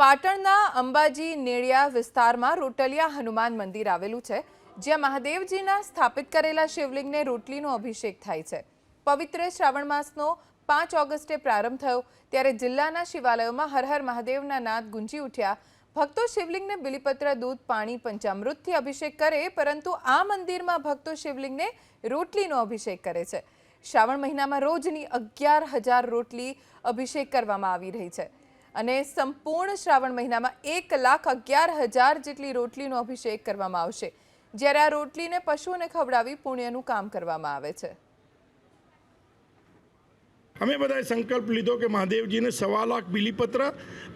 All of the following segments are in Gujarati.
પાટણના અંબાજી નેળિયા વિસ્તારમાં રોટલિયા હનુમાન મંદિર આવેલું છે, જ્યાં મહાદેવજીના સ્થાપિત કરેલા શિવલિંગને રોટલીનો અભિષેક થાય છે। પવિત્ર શ્રાવણ માસનો 5 ઓગસ્ટે પ્રારંભ થયો, ત્યારે જિલ્લાના શિવાલયોમાં હર હર મહાદેવના નાદ ગુંજી ઉઠ્યા। ભક્તો શિવલિંગને બિલીપત્ર, દૂધ, પાણી, પંચામૃતથી અભિષેક કરે, પરંતુ આ મંદિરમાં ભક્તો શિવલિંગને રોટલીનો અભિષેક કરે છે। શ્રાવણ મહિનામાં રોજની 11,000 રોટલી અભિષેક કરવામાં આવી રહી છે અને સંપૂર્ણ શ્રાવણ મહિનામાં 1,11,000 જેટલી રોટલીનો અભિષેક કરવામાં આવશે, જ્યારે આ રોટલીને પશુઓને ખવડાવી પુણ્યનું કામ કરવામાં આવે છે। અમે બધાએ સંકલ્પ લીધો કે મહાદેવજીને 1.25 લાખ બિલીપત્ર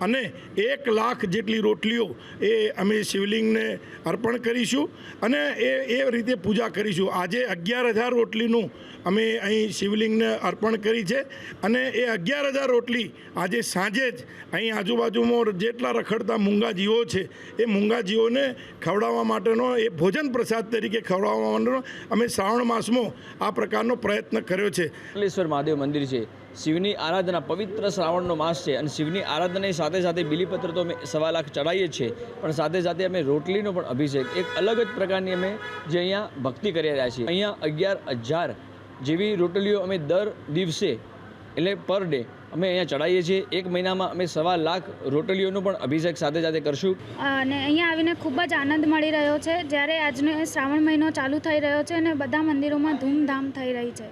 અને 1 લાખ જેટલી રોટલીઓ એ અમે શિવલિંગને અર્પણ કરીશું અને એ રીતે પૂજા કરીશું। આજે 11,000 રોટલીનું અમે અહીં શિવલિંગને અર્પણ કરી છે અને એ 11,000 રોટલી આજે સાંજે જ અહીં આજુબાજુમાં જેટલા રખડતા મૂંગા જીવો છે એ મૂંગા જીવોને ખવડાવવા માટેનો એ ભોજન પ્રસાદ તરીકે ખવડાવવા માટેનો અમે શ્રાવણ માસમાં આ પ્રકારનો પ્રયત્ન કર્યો છે। કપિલેશ્વર મહાદેવ મંદિર છે, શિવની આરાધના, પવિત્ર શ્રાવણનો માસ છે અને શિવની આરાધનાની સાથે સાથે બિલીપત્ર તો અમે 1.25 લાખ ચડાવીએ છીએ, પણ સાથે સાથે અમે રોટલીનો પણ અભિષેક એક અલગ જ પ્રકારની અમે જે અહીંયા ભક્તિ કરી રહ્યા છીએ। અહીંયા 11,000 જેવી રોટલીઓ અમે દર દિવસે એટલે પર ડે અમે અહીંયા ચડાવીએ છીએ। 1 મહિનામાં અમે 1.25 લાખ રોટલીઓનો પણ અભિષેક સાથે સાથે કરશું અને અહીંયા આવીને ખૂબ જ આનંદ મળી રહ્યો છે। જ્યારે આજનો શ્રાવણ મહિનો ચાલુ થઈ રહ્યો છે અને બધા મંદિરોમાં ધૂમધામ થઈ રહી છે।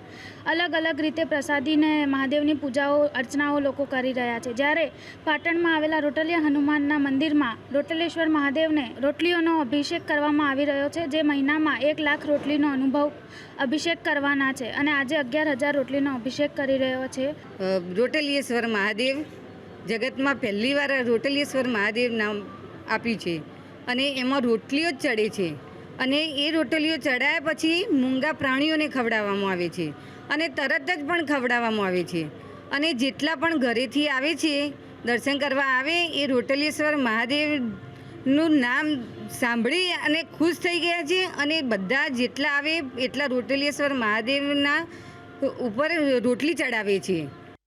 અલગ અલગ રીતે પ્રસાદીને મહાદેવની પૂજાઓ અર્ચનાઓ લોકો કરી રહ્યા છે। જ્યારે પાટણમાં આવેલા રોટલિયા હનુમાનના મંદિરમાં રોટલેશ્વર મહાદેવને રોટલીઓનો અભિષેક કરવામાં આવી રહ્યો છે, જે મહિનામાં 1 લાખ રોટલીનો અભિષેક કરવાના છે અને આજે 11,000 રોટલીનો અભિષેક કરી રહ્યો છે। રોટલીયેશ્વર મહાદેવ જગતમાં પહેલીવાર રોટલીયેશ્વર મહાદેવ નામ આપ્યું છે અને એમાં રોટલીઓ જ ચડે છે અને એ રોટલીઓ ચડાયા પછી મૂંગા પ્રાણીઓને ખવડાવવામાં આવે છે અને તરત જ પણ ખવડાવવામાં આવે છે અને જેટલા પણ ઘરેથી આવે છે દર્શન કરવા આવે એ રોટલીયેશ્વર મહાદેવનું નામ સાંભળી અને ખુશ થઈ ગયા છે અને બધા જેટલા આવે એટલા રોટલીયેશ્વર મહાદેવના ઉપર રોટલી ચડાવે છે।